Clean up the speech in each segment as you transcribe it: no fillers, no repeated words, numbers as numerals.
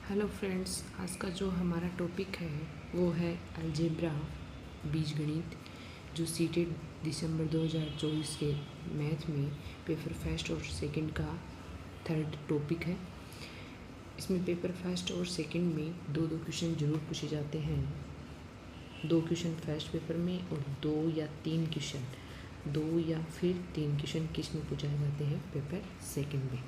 Hello friends, आज का जो हमारा टॉपिक है वो है अलजेब्रा बीजगणित, जो सीटेड दिसंबर 2024 के मैथ में पेपर फर्स्ट और सेकंड का थर्ड टॉपिक है। इसमें पेपर फर्स्ट और सेकंड में दो क्वेश्चन जरूर पूछे जाते हैं। दो क्वेश्चन फर्स्ट पेपर में और दो या तीन क्वेश्चन किस में पूछाए जाते हैं पेपर सेकंड में।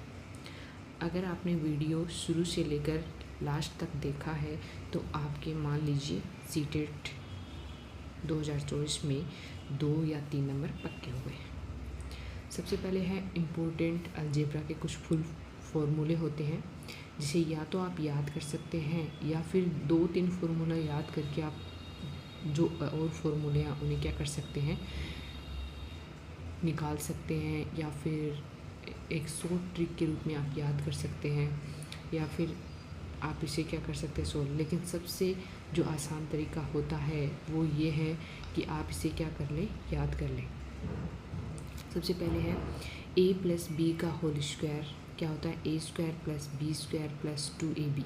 अगर आपने वीडियो शुरू से लेकर लास्ट तक देखा है तो आपके मान लीजिए सीटेट 2024 में 2 या 3 नंबर पक्के हो गए। सबसे पहले है इम्पोर्टेंट अलजेब्रा के कुछ फुल फॉर्मूले होते हैं जिसे या तो आप याद कर सकते हैं या फिर 2-3 फार्मूला याद करके आप जो और फार्मूले हैं उन्हें क्या कर सकते हैं, निकाल सकते हैं, या फिर एक शॉर्ट ट्रिक के रूप में आप याद कर सकते हैं, या फिर आप इसे क्या कर सकते हैं सोल्व। लेकिन सबसे जो आसान तरीका होता है वो ये है कि आप इसे क्या कर लें, याद कर लें। सबसे पहले है a प्लस बी का होल स्क्वायर क्या होता है, a square plus B square plus 2ab।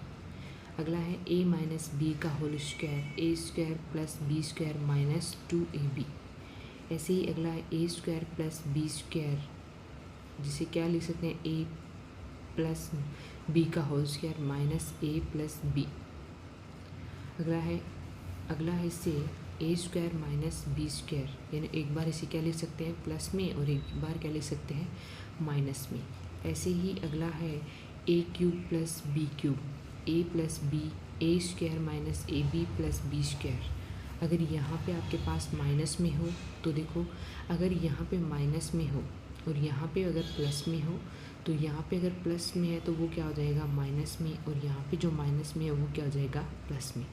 अगला है a माइनस बी का whole square, a square plus B square minus 2ab। ऐसे ही अगला है a square plus B square, जिसे क्या लिख सकते हैं, a प्लस बी का whole square minus a plus B. अगला है इससे a square minus B square, यानी एक बार इसे क्या लिख सकते हैं प्लस में और एक बार क्या लिख सकते हैं माइनस में। ऐसे ही अगला है a cube plus B cube, a plus B, a square minus A B plus B square. अगर यहाँ पे आपके पास माइनस में हो तो देखो, अगर यहाँ पे माइनस में हो और यहाँ पे अगर प्लस में हो तो यहाँ पे अगर प्लस में है तो वो क्या हो जाएगा माइनस में, और यहाँ पे जो माइनस में है वो क्या हो जाएगा प्लस में।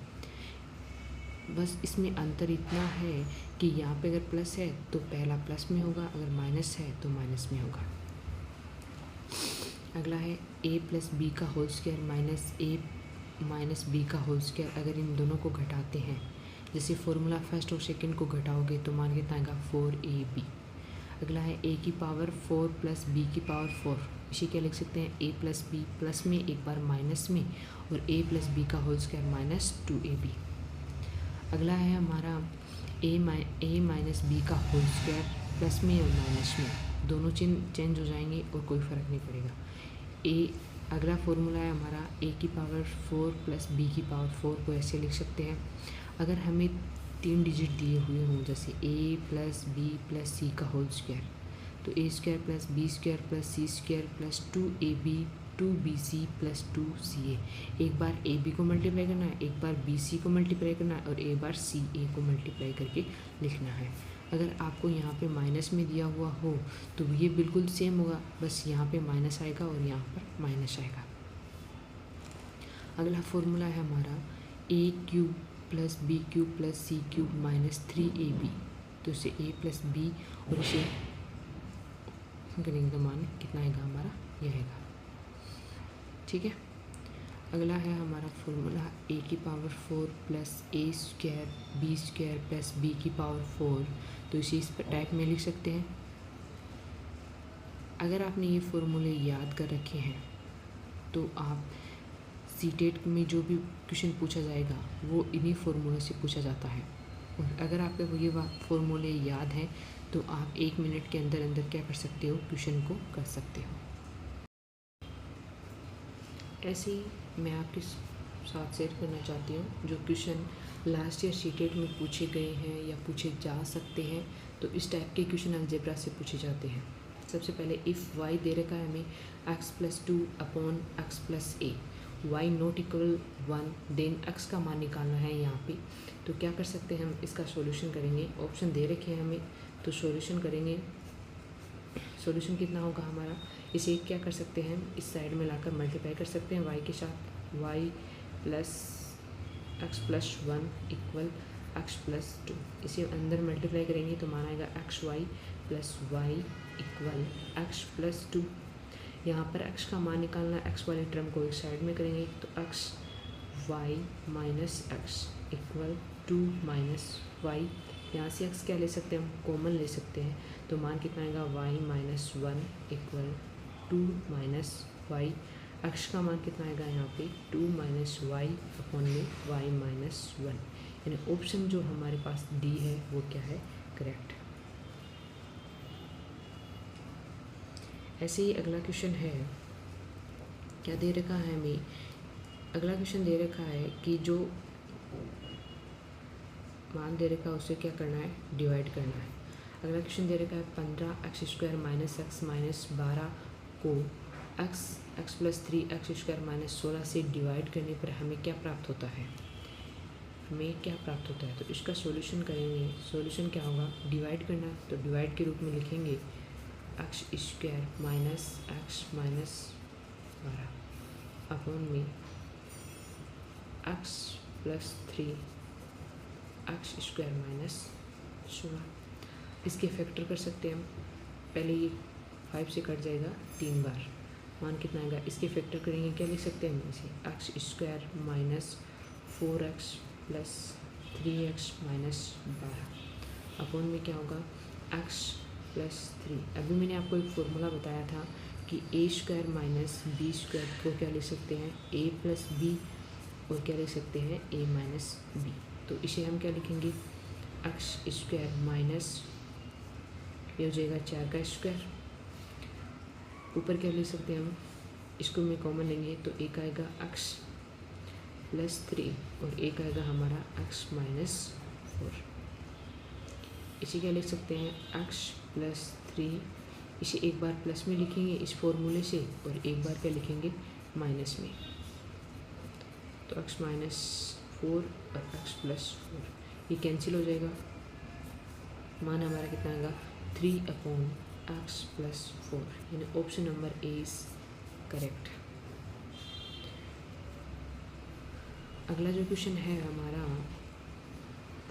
बस इसमें अंतर इतना है कि यहाँ पे अगर प्लस है तो पहला प्लस में होगा, अगर माइनस है तो माइनस में होगा। अगला है a प्लस बी का whole square minus a minus B का होल स्क्वायर। अगर इन दोनों को घटाते हैं, जैसे फॉर्मूला फर्स्ट और सेकंड को घटाओगे तो मान कितना आएगा 4ab। अगला है a की पावर 4 प्लस बी की पावर 4, इसे क्या लिख सकते हैं a प्लस बी, प्लस में एक बार माइनस में, और a प्लस बी का होल स्क्वायर माइनस 2ab। अगला है हमारा a माइनस बी का होल स्क्वायर, प्लस में और माइनस में दोनों चिन्ह चेंज हो जाएंगे और कोई फ़र्क नहीं पड़ेगा। अगला फॉर्मूला है हमारा a की पावर 4 प्लस बी की पावर 4 को ऐसे लिख सकते हैं। अगर हमें 3 डिजिट दिए हुए हों, जैसे a plus B plus C का होल स्क्वायर, तो a square plus B square plus C square plus 2ab 2bc plus 2ca। एक बार ab को मल्टीप्लाई करना है, एक बार bc को मल्टीप्लाई करना है और एक बार ca को मल्टीप्लाई करके लिखना है। अगर आपको यहाँ पे माइनस में दिया हुआ हो तो ये बिल्कुल सेम होगा, बस यहाँ पे माइनस आएगा और यहाँ पर माइनस आएगा। अगला फॉर्मूला है हमारा a cube plus B cube plus C cube minus 3ab। तो इसे a प्लस बी और इसे करेंगे तो मान कितना आएगा हमारा, यह आएगा। ठीक है। अगला है हमारा फॉर्मूला a की power 4 plus a square B square plus b की पावर 4, तो इसे इस टाइप में लिख सकते हैं। अगर आपने ये फॉर्मूले याद कर रखे हैं तो आप सीटेट में जो भी क्वेश्चन पूछा जाएगा वो इन्हीं फार्मूलों से पूछा जाता है। और अगर आपको ये फार्मूले याद हैं तो आप 1 मिनट के अंदर अंदर क्या कर सकते हो, क्वेश्चन को कर सकते हो। ऐसे ही मैं आपके साथ शेयर करना चाहती हूँ जो क्वेश्चन लास्ट ईयर सीटेट में पूछे गए हैं या पूछे जा सकते हैं, तो इस टाइप के क्वेश्चन अलजेब्रा से पूछे जाते हैं। सबसे पहले इफ़ y दे रखा है हमें x+2 upon x+a, y not equal 1, then x का मान निकालना है यहाँ पे। तो क्या कर सकते हैं, हम इसका सॉल्यूशन करेंगे। ऑप्शन दे रखे हैं हमें तो सॉल्यूशन करेंगे। सॉल्यूशन कितना होगा हमारा, इसे क्या कर सकते हैं, इस साइड में लाकर मल्टीप्लाई कर सकते हैं y के साथ, y plus x+1 equal x+2। इसे अंदर मल्टीप्लाई करेंगे तो मान आएगा xy plus y equal x+2। यहाँ पर x का मान निकालना, x वाले टर्म को एक साइड में करेंगे तो x y minus x equal 2 minus y। यहाँ से x क्या ले सकते हैं, हम कॉमन ले सकते हैं, तो मान कितना आएगा y minus 1 equal 2 minus y। x का मान कितना आएगा यहाँ पे 2 माइनस वाई अपॉन में y माइनस 1, यानी ऑप्शन जो हमारे पास डी है वो क्या है, करेक्ट। ऐसे ही अगला क्वेश्चन है, क्या दे रखा है हमें, अगला क्वेश्चन दे रखा है कि जो मान दे रखा है उसे क्या करना है, डिवाइड करना है। अगला क्वेश्चन दे रखा है 15x² माइनस x माइनस 12 को x प्लस 3x² माइनस 16 से डिवाइड करने पर हमें क्या प्राप्त होता है, हमें क्या प्राप्त होता है। तो इसका सॉल्यूशन करेंगे, सॉल्यूशन क्या होगा, डिवाइड करना, तो डिवाइड के रूप में लिखेंगे x² minus x minus 12 upon में x प्लस 3x² माइनस 16। इसके फैक्टर कर सकते हैं हम, पहले ये 5 से कट जाएगा 3 बार, मान कितना आएगा, इसके फैक्टर करेंगे, क्या लिख सकते हैं हम इसे, x² minus 4x plus 3x minus 12 upon में क्या होगा x प्लस 3। अभी मैंने आपको एक फॉर्मूला बताया था कि a² माइनस b² को क्या लिख सकते हैं, a प्लस बी, और क्या लिख सकते हैं, a माइनस बी। तो इसे हम क्या लिखेंगे, x² माइनस, ये हो जाएगा 4 का स्क्वायर, ऊपर क्या लिख सकते हैं हम, इसको में कॉमन लेंगे तो एक आएगा x प्लस 3 और एक आएगा हमारा x माइनस 4। इसे क्या लिख सकते हैं, x प्लस 3, इसे एक बार प्लस में लिखेंगे इस फॉर्मूले से, और एक बार क्या लिखेंगे माइनस में, तो x माइनस 4 और x प्लस 4 ये कैंसिल हो जाएगा, मान हमारा कितना आएगा 3 अपॉन x प्लस 4, यानी option number A is correct. अगला जो क्वेश्चन है हमारा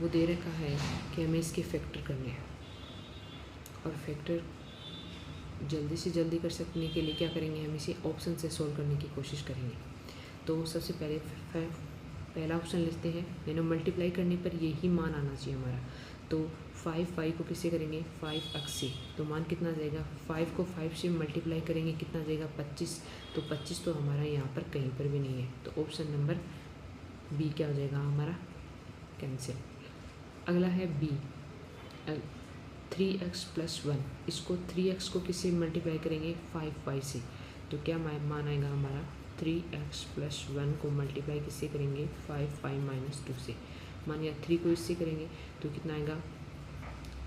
वो दे रखा है कि हमें इसके फैक्टर करने हैं, और फैक्टर जल्दी से जल्दी कर सकने के लिए क्या करेंगे, हम इसे ऑप्शन से सॉल्व करने की कोशिश करेंगे। तो सबसे पहले पहला ऑप्शन लेते हैं, यानी मल्टीप्लाई करने पर यही मान आना चाहिए हमारा। तो 5 को किससे करेंगे, 5x से, तो मान कितना जाएगा, 5 को 5 से मल्टीप्लाई करेंगे कितना जाएगा 25, तो 25 तो हमारा यहाँ पर कहीं पर भी नहीं है, तो ऑप्शन नंबर बी क्या हो जाएगा हमारा, कैंसिल। अगला है बी 3x प्लस 1, इसको 3x को किससे मल्टीप्लाई करेंगे 5y से, तो क्या मान आएगा हमारा 3x प्लस 1 को मल्टीप्लाई किससे करेंगे 5y माइनस 2 से, मान या 3 को इससे करेंगे तो कितना आएगा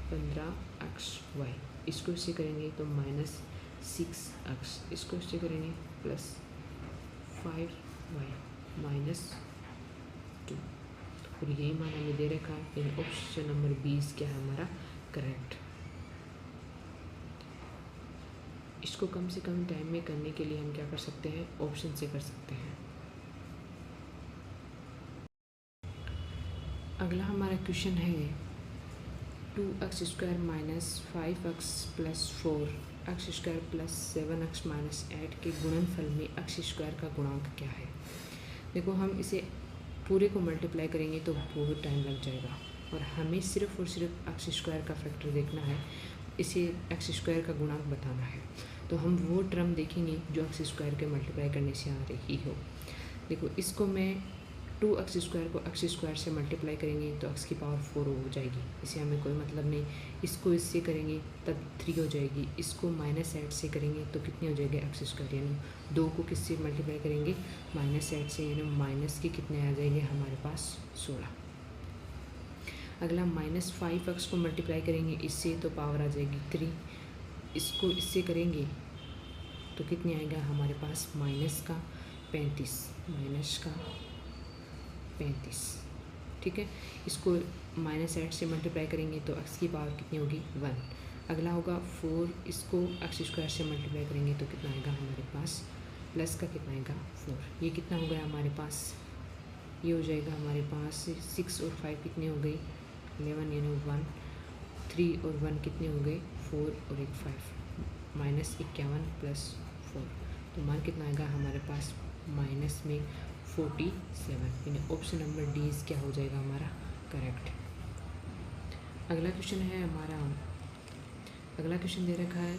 15xy, इसको इससे करेंगे तो माइनस 6x, इसको इससे करेंगे प्लस 5y माइनस 2, और यही मान हमें दे रखा है, यानी ऑप्शन नंबर 20 क्या है हमारा करेक्ट। इसको कम से कम टाइम में करने के लिए हम क्या कर सकते हैं, ऑप्शन से कर सकते हैं। अगला हमारा क्वेश्चन है 2x² minus 5x plus 4x² plus 7x minus 8 के गुणनफल में x² का गुणांक क्या है। देखो हम इसे पूरे को मल्टीप्लाई करेंगे तो बहुत टाइम लग जाएगा, और हमें सिर्फ और सिर्फ x² का फैक्टर देखना है, इसे x² का गुणांक बताना है। तो हम वो टर्म देखेंगे जो x² के मल्टीप्लाई करने से आ रही हो। देखो इसको मैं 2x² को x² से मल्टीप्लाई करेंगे तो x की पावर 4 हो जाएगी, इसे हमें कोई मतलब नहीं। इसको इससे करेंगे तब 3 हो जाएगी, इसको माइनस 8 से करेंगे तो कितनी हो जाएगी x², यानी 2 को किससे मल्टीप्लाई करेंगे माइनस 8 से, यानी माइनस के कितने आ जाएंगे हमारे पास 16। अगला माइनस 5x को मल्टीप्लाई करेंगे इससे तो पावर आ जाएगी 3, इसको इससे करेंगे तो कितने आएगा हमारे पास माइनस का 35, ठीक है। इसको माइनस 8 से मल्टीप्लाई करेंगे तो x की पावर कितनी होगी 1। अगला होगा 4, इसको x² से मल्टीप्लाई करेंगे तो कितना आएगा हमारे पास, प्लस का कितना आएगा 4, ये कितना हो गया हमारे पास, ये हो जाएगा हमारे पास 6 और 5 कितने हो गए 11, यानी 1, 3 और 1 कितने हो गए 4 और 1 5, माइनस 51 प्लस 4, तो मान कितना आएगा हमारे पास माइनस में 47, यानी ऑप्शन नंबर डी क्या हो जाएगा हमारा करेक्ट। अगला क्वेश्चन है हमारा, अगला क्वेश्चन दे रखा है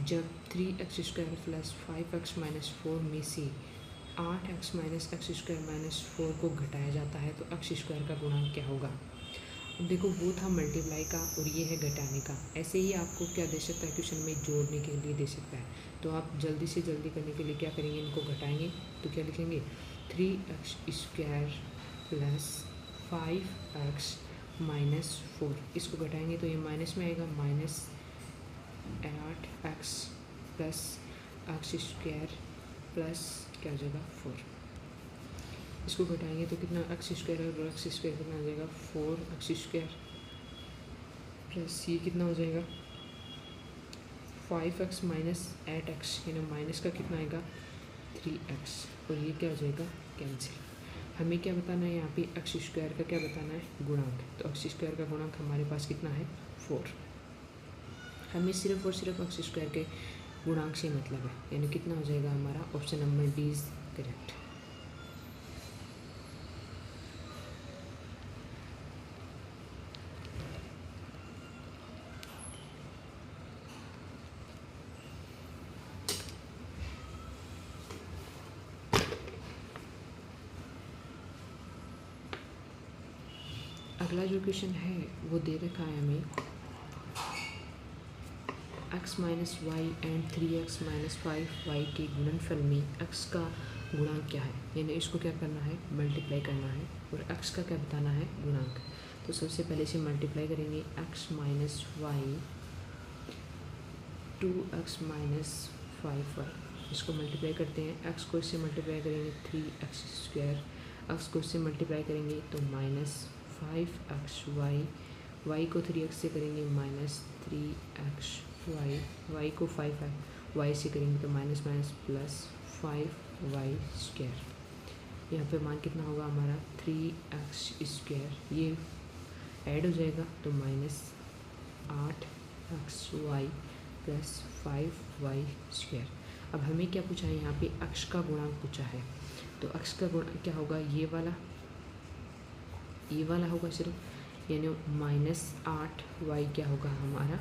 जब 3x² प्लस 5x माइनस 4 में से 8x minus x square minus 4 को घटाया जाता है तो एक्स स्क्वायर का गुणांक क्या होगा। अब देखो वो था मल्टीप्लाई का और ये है घटाने का। ऐसे ही आपको क्या दे सकता है क्वेश्चन में, जोड़ने के लिए दे सकता है। तो आप जल्दी से जल्दी करने के लिए क्या करेंगे, इनको घटाएंगे तो क्या लिखेंगे 3x square plus 5x minus 4। इसको घटाएंगे तो ये माइनस में आएगा, minus 8x plus x square plus क्या हो जाएगा 4। इसको घटाएंगे तो कितना एक्स स्क्वायर और एक्स स्क्वायर कितना हो जाएगा 4x स्क्वायर प्लस ये कितना हो जाएगा 5x माइनस 8x, यानी माइनस का कितना आएगा 3x और ये क्या हो जाएगा कैंसिल। हमें क्या बताना है यहाँ पे, एक्स स्क्वायर का क्या बताना है गुणांक। तो एक्स स्क्वायर का गुणांक हमारे पास कितना है 4। हमें सिर्फ और सिर्फ एक्स स्क्वायर के गुणांक से मतलब है, यानी कितना हो जाएगा हमारा option number D is correct. अगला जो क्वेश्चन है वो दे रखा है हमें x minus Y and 3x minus 5y के गुणनफल में x का गुणांक क्या है, यानी इसको क्या करना है मल्टीप्लाई करना है और x का क्या बताना है गुणांक। तो सबसे पहले से मल्टीप्लाई करेंगे x minus Y 2x minus 5y, इसको मल्टीप्लाई करते हैं। x को इससे मल्टीप्लाई करेंगे 3x स्क्वायर, x को इससे मल्टीप्लाई करेंगे तो माइनस 5xy, y को 3x से करेंगे माइनस 3xy, y को 5y से करेंगे तो minus minus plus 5y square. यहाँ पे मान कितना होगा हमारा 3x स्क्वायर, ये ऐड हो जाएगा तो minus 8xy plus 5y square. अब हमें क्या पूछा है यहाँ पे, x का गुणांक पूछा है। तो x का गुणांक क्या होगा, ये वाला होगा सिर्फ, यानी माइनस 8y क्या होगा हमारा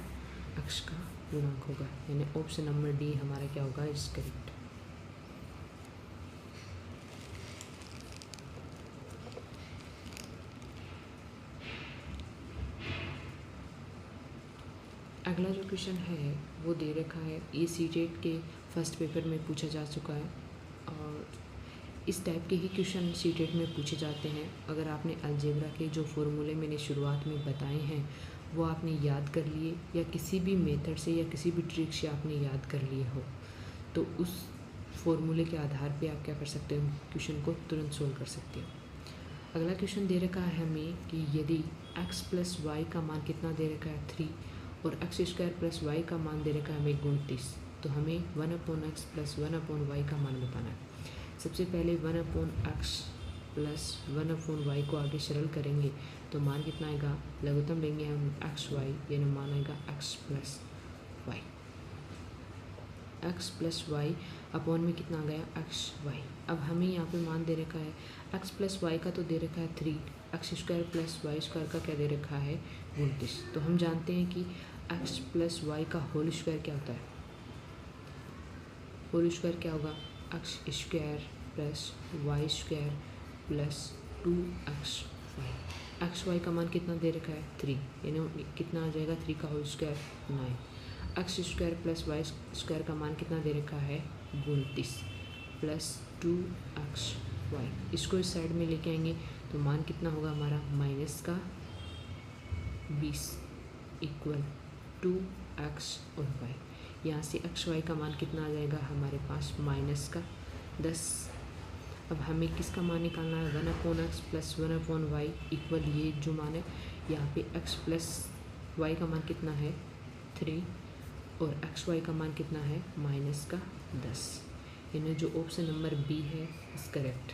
x का गुणांक होगा, यानी ऑप्शन नंबर डी हमारा क्या होगा इज करेक्ट। अगला जो क्वेश्चन है वो दे रखा है, ये सीटेट के फर्स्ट पेपर में पूछा जा चुका है और इस टाइप के ही क्वेश्चन सीटेट में पूछे जाते हैं। अगर आपने अलजेब्रा के जो फॉर्मूले मैंने शुरुआत में बताए हैं वो आपने याद कर लिए या किसी भी मेथड से या किसी भी ट्रिक से आपने याद कर लिए हो तो उस फॉर्मूले के आधार पे आप क्या कर सकते हो, क्वेश्चन को तुरंत सोल्व कर सकते हो। अगला क्वेश्चन दे रखा है हमें कि यदि x प्लस वाई का मान कितना दे रखा है 3 और एक्स स्क्वायर प्लस वाई का मान दे रखा है हमें 29, तो हमें 1/x प्लस 1/y का मान बताना है। सबसे पहले 1/x प्लस 1/y को आगे सरल करेंगे तो मान कितना आएगा, लघुत्तम लेंगे हम xy, यानी मान आएगा x plus Y. x plus Y upon में कितना आ गया xy। अब हमें यहाँ पे मान दे रखा है x प्लस वाई का तो दे रखा है 3, X square plus Y square का क्या दे रखा है 29। तो हम जानते हैं कि x प्लस वाई का होल स्क्वायर क्या होता है, होल स्क्वायर क्या होगा X square plus Y square plus 2xy। X Y का मान कितना दे रखा है 3, यानी कितना आ जाएगा 3 का whole square 9। X square plus Y square का मान कितना दे रखा है 29 प्लस 2xy। इसको इस साइड में लेके आएंगे तो मान कितना होगा हमारा माइनस का 20 इक्वल 2x और y। यहाँ से एक्स वाई का मान कितना आ जाएगा हमारे पास माइनस का 10। अब हमें किसका मान निकालना है 1/x प्लस 1/y इक्वल ये जो मान है यहाँ पे x प्लस वाई का मान कितना है 3 और एक्स वाई का मान कितना है माइनस का 10, यानी जो ऑप्शन नंबर बी है इज करेक्ट।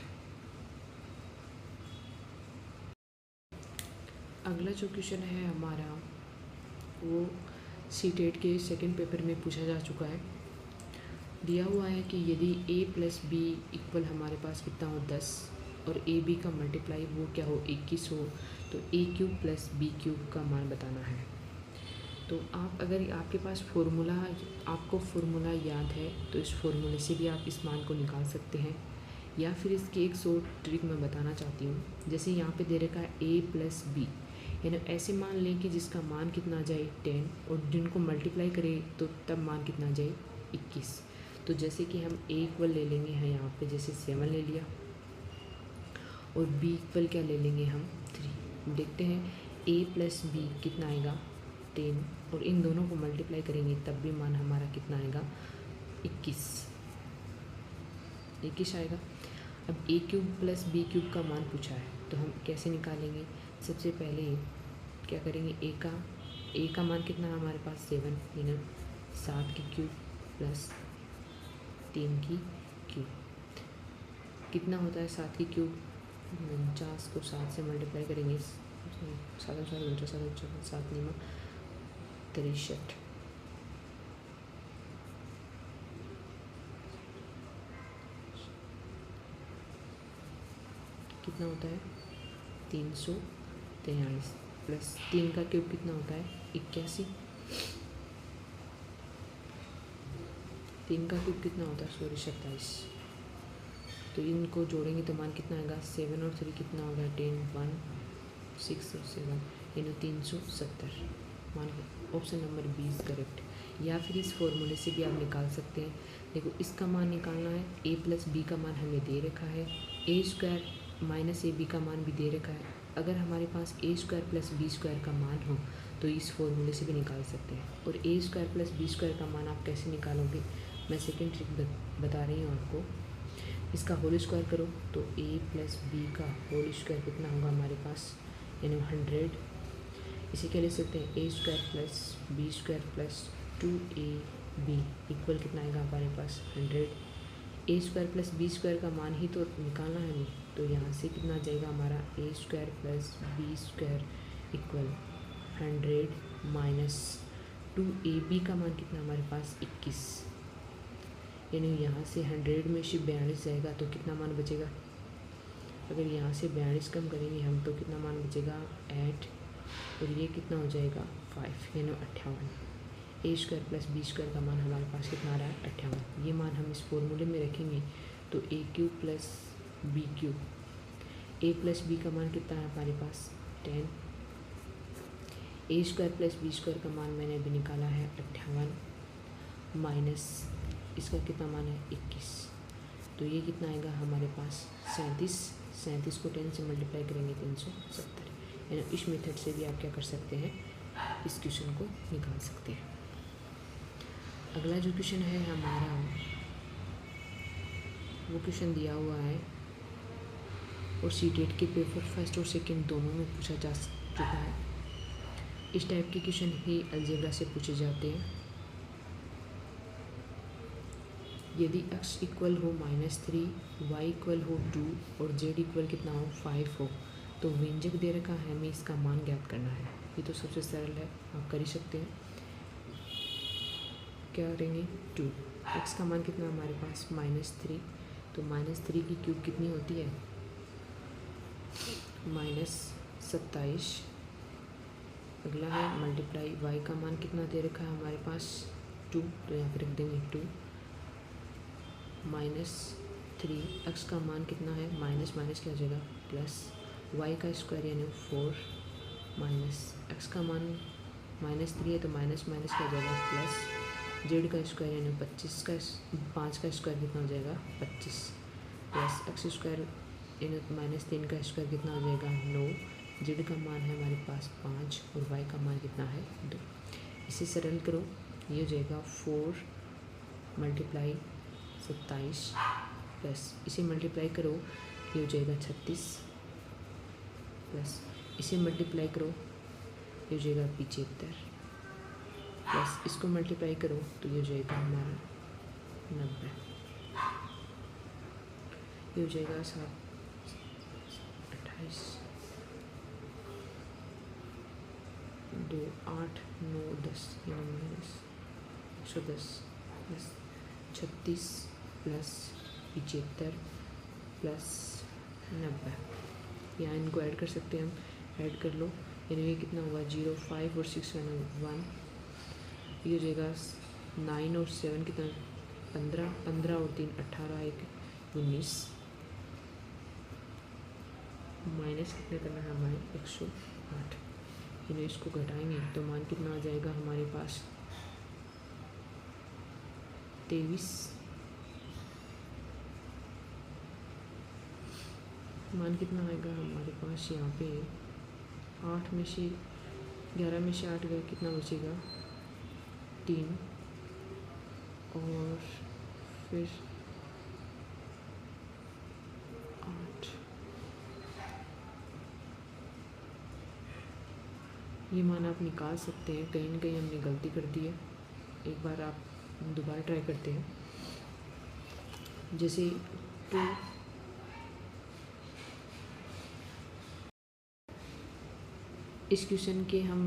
अगला जो क्वेश्चन है हमारा वो सीटेट के सेकंड पेपर में पूछा जा चुका है। दिया हुआ है कि यदि a प्लस बी इक्वल हमारे पास कितना हो 10 और ए बी का मल्टीप्लाई वो क्या हो 21 हो तो a cube plus B cube का मान बताना है। तो आप अगर आपके पास आपको फार्मूला याद है तो इस फार्मूले से भी आप इस मान को निकाल सकते हैं, या फिर इसकी एक सौ ट्रिक मैं बताना चाहती हूँ। जैसे यहाँ पे दे रखा है a प्लस बी, यानी ऐसे मान लें कि जिसका मान कितना आ जाए 10 और जिनको मल्टीप्लाई करें तो तब मान कितना आ जाए 21। तो जैसे कि हम a इक्वल ले लेंगे हैं यहाँ पे, जैसे 7 ले लिया, और b इक्वल क्या ले लेंगे हम 3। देखते हैं a प्लस बी कितना आएगा 10, और इन दोनों को मल्टीप्लाई करेंगे तब भी मान हमारा कितना आएगा 21 आएगा। अब a cube plus B cube का मान पूछा है तो हम कैसे निकालेंगे। सबसे पहले क्या करेंगे, a का मान कितना है हमारे पास 7, यानी 7 की क्यूब प्लस 3 की क्यूब कितना होता है 7 की क्यूब 49 को 7 से मल्टीप्लाई करेंगे, 7 नीमा 63 कितना होता है 343 प्लस 3 का क्यूब कितना होता है 81, 3 का क्यूब कितना होता है 27। तो इनको जोड़ेंगे तो मान कितना आएगा 7 और 3 कितना होगा 10, 1 6 और 7 यानी 370। मान ऑप्शन नंबर 20 करेक्ट। या फिर इस फॉर्मूले से भी आप निकाल सकते हैं। देखो इसका मान निकालना है, a प्लस बी का मान हमें दे रखा है, a square minus A B का मान भी दे रखा है। अगर हमारे पास a square plus B square का मान हो तो इस फॉर्मूले से भी निकाल सकते हैं। और a square plus B square का मान आप कैसे निकालोगे, मैं सेकेंड ट्रिक बता रही हूँ आपको। इसका होल स्क्वायर करो तो a प्लस बी का होल स्क्वायर कितना होगा हमारे पास, यानी 100। इसे क्या ले सकते हैं, a square plus B square plus 2ab equal कितना आएगा हमारे पास 100। a square plus B square का मान ही तो निकालना है हमें, तो यहाँ से कितना आ जाएगा हमारा a square plus B square equal 100 minus 2ab का मान कितना हमारे पास 21, यानी यहाँ से 100 में से 42 जाएगा तो कितना मान बचेगा। अगर यहाँ से 42 कम करेंगे हम तो कितना मान बचेगा 8, और ये कितना हो जाएगा 5 यानी 58। a square plus B square का मान हमारे पास कितना आ रहा है 58। ये मान हम इस फॉर्मूले में रखेंगे तो a cube plus B cube, a plus B का मान कितना है हमारे पास 10, a square plus B square का मान मैंने अभी निकाला है 58 माइनस इसका कितना मान है 21, तो ये कितना आएगा हमारे पास 37 को 10 से मल्टीप्लाई करेंगे 370। यानी इस मेथड से भी आप क्या कर सकते हैं, इस क्वेश्चन को निकाल सकते हैं। अगला जो क्वेश्चन है हमारा वो क्वेश्चन दिया हुआ है और सीटेट के पेपर फर्स्ट और सेकंड दोनों में पूछा जा चुका है। इस टाइप के क्वेश्चन ही अलजेब्रा से पूछे जाते हैं। यदि x इक्वल हो -3, y इक्वल हो 2 और z इक्वल कितना हो 5 हो तो व्यंजक दे रखा है, हमें इसका मान ज्ञात करना है। ये तो सबसे सरल है, आप कर ही सकते हैं। क्या करेंगे 2, x का मान कितना हमारे पास -3, तो -3 की क्यूब कितनी होती है -27। अगला है मल्टीप्लाई y का मान कितना दे रखा है हमारे पास 2, तो यहाँ पर रख देंगे 2 -3, x का मान कितना है माइनस क्या हो जाएगा प्लस, y का स्क्वायर यानी 4 माइनस x का मान -3 है तो माइनस क्या हो जाएगा प्लस, z का स्क्वायर यानी 25 का 5 का स्क्वायर कितना हो जाएगा 25 प्लस x स्क्वायर यानी -3 का स्क्वायर कितना हो जाएगा 9, z का मान है हमारे पास 5 और y का मान कितना है 2। इसे सरल करो, ये हो जाएगा 4 मल्टीप्लाई 27 प्लस इसे मल्टीप्लाई करो ये हो जाएगा 36 प्लस इसे मल्टीप्लाई करो ये हो जाएगा 75 प्लस इसको मल्टीप्लाई करो तो ये हो जाएगा हमारा 90, ये हो जाएगा 28 2 8 9 10 -110 प्लस 36 प्लस 75 प्लस 90। यहाँ इनको ऐड कर सकते हैं हम, ऐड कर लो यानी ये कितना हुआ 0 5 और 6 1, ये हो जाएगा 9 और 7 कितना 15 और 3 18 1 19 माइनस कितने करना है हमारे 108, इन्हें इसको घटाएंगे तो मान कितना आ जाएगा हमारे पास 23। मान कितना आएगा हमारे पास यहाँ पे 8 में से 11 में से 8 गए, कितना बचेगा 3, और फिर 8। ये मान आप निकाल सकते हैं, कहीं ना कहीं हमने गलती कर दी है। एक बार आप दोबारा ट्राई करते हैं। जैसे 2 इस क्वेश्चन के हम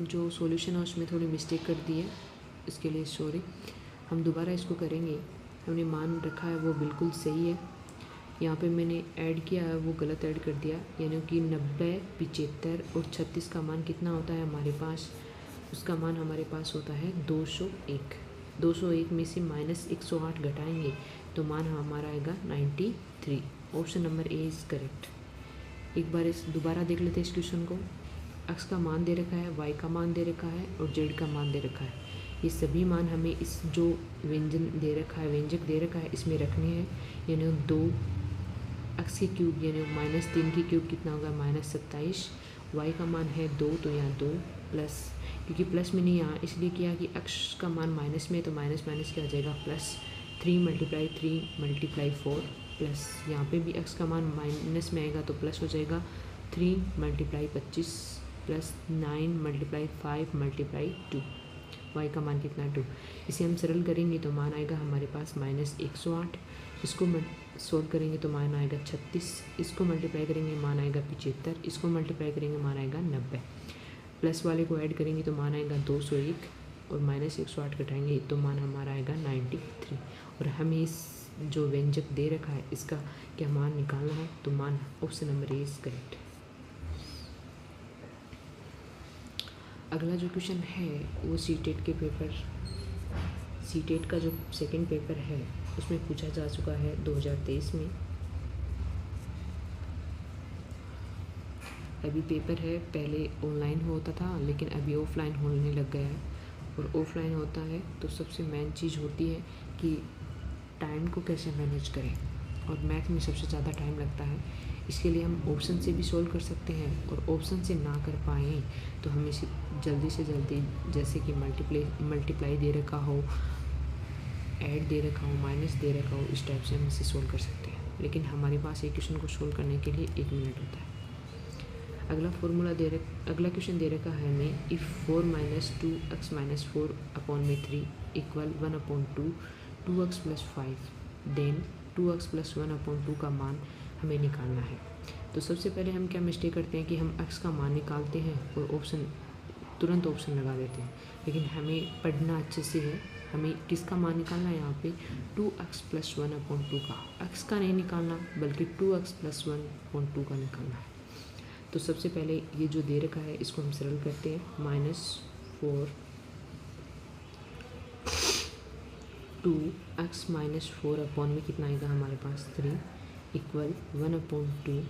जो सॉल्यूशन है उसमें थोड़ी मिस्टेक कर दी है, इसके लिए सॉरी। हम दोबारा इसको करेंगे। हमने मान रखा है वो बिल्कुल सही है, यहाँ पे मैंने ऐड किया है वो गलत ऐड कर दिया, यानी कि 90, 75 और 36 का मान कितना होता है हमारे पास, उसका मान हमारे पास होता है 201। 201 में से माइनस 108 घटाएंगे तो मान हमारा आएगा 93। Option number A is correct. एक बार इस दोबारा देख लेते हैं इस क्वेश्चन को। एक्स का मान दे रखा है, वाई का मान दे रखा है और जेड का मान दे रखा है। ये सभी मान हमें इस जो व्यंजन दे रखा है, व्यंजक दे रखा है, इसमें रखने हैं। यानी 2 एक्स की क्यूब यानी -3 की क्यूब कितना होगा -27। वाई का मान है 2 तो यहाँ 2 प्लस, क्योंकि प्लस में नहीं यहाँ इसलिए किया कि एक्स का मान माइनस में, तो माइनस माइनस क्या आ जाएगा प्लस। 3 × 3 × 4 प्लस, यहाँ पे भी एक्स का मान माइनस में आएगा तो प्लस हो जाएगा 3 × 25 प्लस 9 × 5 × 2। वाई का मान कितना 2। इसे हम सरल करेंगे तो मान आएगा हमारे पास -108। इसको सोल्व करेंगे तो मान आएगा 36। इसको मल्टीप्लाई करेंगे मान आएगा 75। इसको मल्टीप्लाई करेंगे मान आएगा 90। प्लस वाले को ऐड करेंगे तो मान आएगा 201 और -108 घटाएंगे तो मान हमारा आएगा 93। और हमें इस जो व्यंजक दे रखा है इसका क्या मान निकालना है, तो मान option number A is correct. अगला जो क्वेश्चन है वो सीटेट के पेपर, सीटेट का जो सेकंड पेपर है उसमें पूछा जा चुका है 2023 में। अभी पेपर है, पहले ऑनलाइन होता था लेकिन अभी ऑफलाइन होने लग गया है। और ऑफलाइन होता है तो सबसे मेन चीज़ होती है कि टाइम को कैसे मैनेज करें, और मैथ में सबसे ज़्यादा टाइम लगता है। इसके लिए हम ऑप्शन से भी सोल्व कर सकते हैं, और ऑप्शन से ना कर पाएँ तो हम इसे जल्दी से जल्दी, जैसे कि मल्टीप्लाई दे रखा हो, ऐड दे रखा हो, माइनस दे रखा हो, इस टाइप से हम इसे सोल्व कर सकते हैं। लेकिन हमारे पास एक क्वेश्चन को सोल्व करने के लिए 1 मिनट होता है। अगला क्वेश्चन दे रखा है हमें, if 4 - 2x - 4/3 = 1/2 2x + 5 then 2x + 1/2 का मान हमें निकालना है। तो सबसे पहले हम क्या मिस्टेक करते हैं कि हम x का मान निकालते हैं और तुरंत ऑप्शन लगा देते हैं। लेकिन हमें पढ़ना अच्छे से है, हमें किसका मान निकालना है यहाँ पे 2x + 1/2 का, x का नहीं निकालना बल्कि 2x + 1/2 का निकालना है। तो सबसे पहले ये जो दे रखा है इसको हम सरल करते हैं। -4 2x - 4 अपॉन में कितना आएगा हमारे पास 3 = 1/2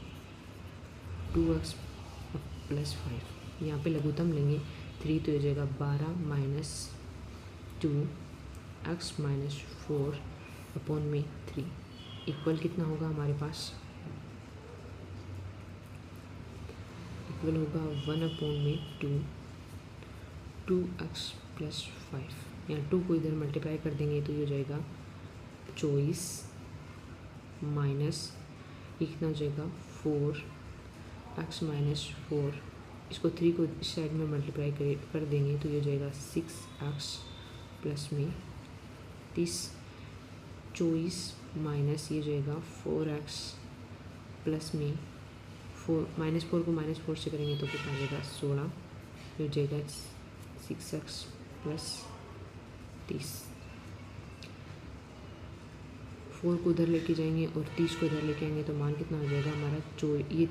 2x + 5। यहाँ पे लघुत्तम लेंगे 3 तो हो जाएगा 12 - 2x - 4 अपॉन में 3 इक्वल कितना होगा हमारे पास, इक्वल होगा 1/2 2x + 5। यहाँ 2 को इधर मल्टीप्लाई कर देंगे तो ये हो जाएगा 24 माइनस ये कितना हो जाएगा 4x - 4। इसको 3 को इस साइड में मल्टीप्लाई कर देंगे तो ये हो जाएगा 6x प्लस में 30 24 माइनस ये हो जाएगा 4x प्लस में 4 -4 को -4 से करेंगे तो कितना आ जाएगा 16। ये हो जाएगा 6x + 30। 4 को उधर लेके जाएंगे और 30 को इधर लेके आएंगे तो मान कितना हो जाएगा हमारा ये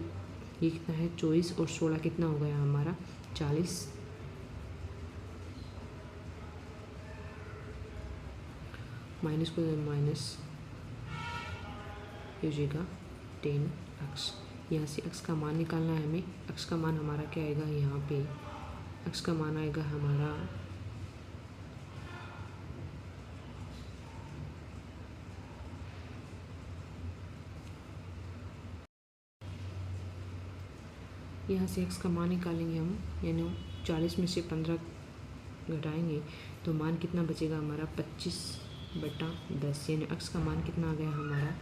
कितना है 24 और 16 कितना हो गया हमारा 40। माइनस को माइनस ये हो जाएगा 10x। यहाँ से x का मान निकालना है हमें। x का मान हमारा क्या आएगा, यहाँ पे x का मान आएगा हमारा यहाँ से x का मान निकालेंगे हम, यानी 40 में से 15 घटाएंगे तो मान कितना बचेगा हमारा 25/10, यानी x का मान कितना आ गया हमारा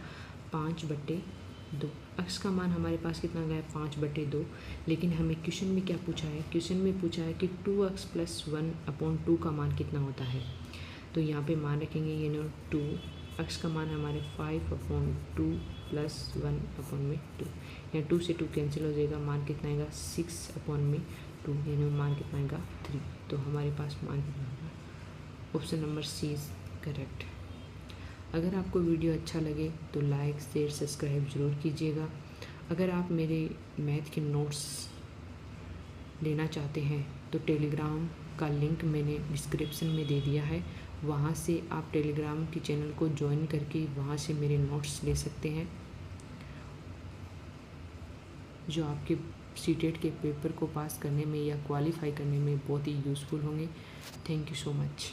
5/2। x का मान हमारे पास कितना आ गया 5/2, लेकिन हमें क्वेश्चन में क्या पूछा है, क्वेश्चन में पूछा है कि 2x + 1/2 का मान कितना होता है। तो यहाँ पे मान रखेंगे यानी 2, x का मान हमारे 5/2 + 1/2, यहाँ 2 से 2 कैंसिल हो जाएगा, मान कितना आएगा 6/2, यानी मान कितना आएगा 3। तो हमारे पास मान कितना होगा, option number C is correct. अगर आपको वीडियो अच्छा लगे तो लाइक शेयर सब्सक्राइब ज़रूर कीजिएगा। अगर आप मेरे मैथ के नोट्स लेना चाहते हैं तो टेलीग्राम का लिंक मैंने डिस्क्रिप्शन में दे दिया है, वहाँ से आप टेलीग्राम के चैनल को ज्वाइन करके वहाँ से मेरे नोट्स ले सकते हैं, जो आपके सीटेट के पेपर को पास करने में या क्वालिफाई करने में बहुत ही यूज़फुल होंगे। Thank you so much.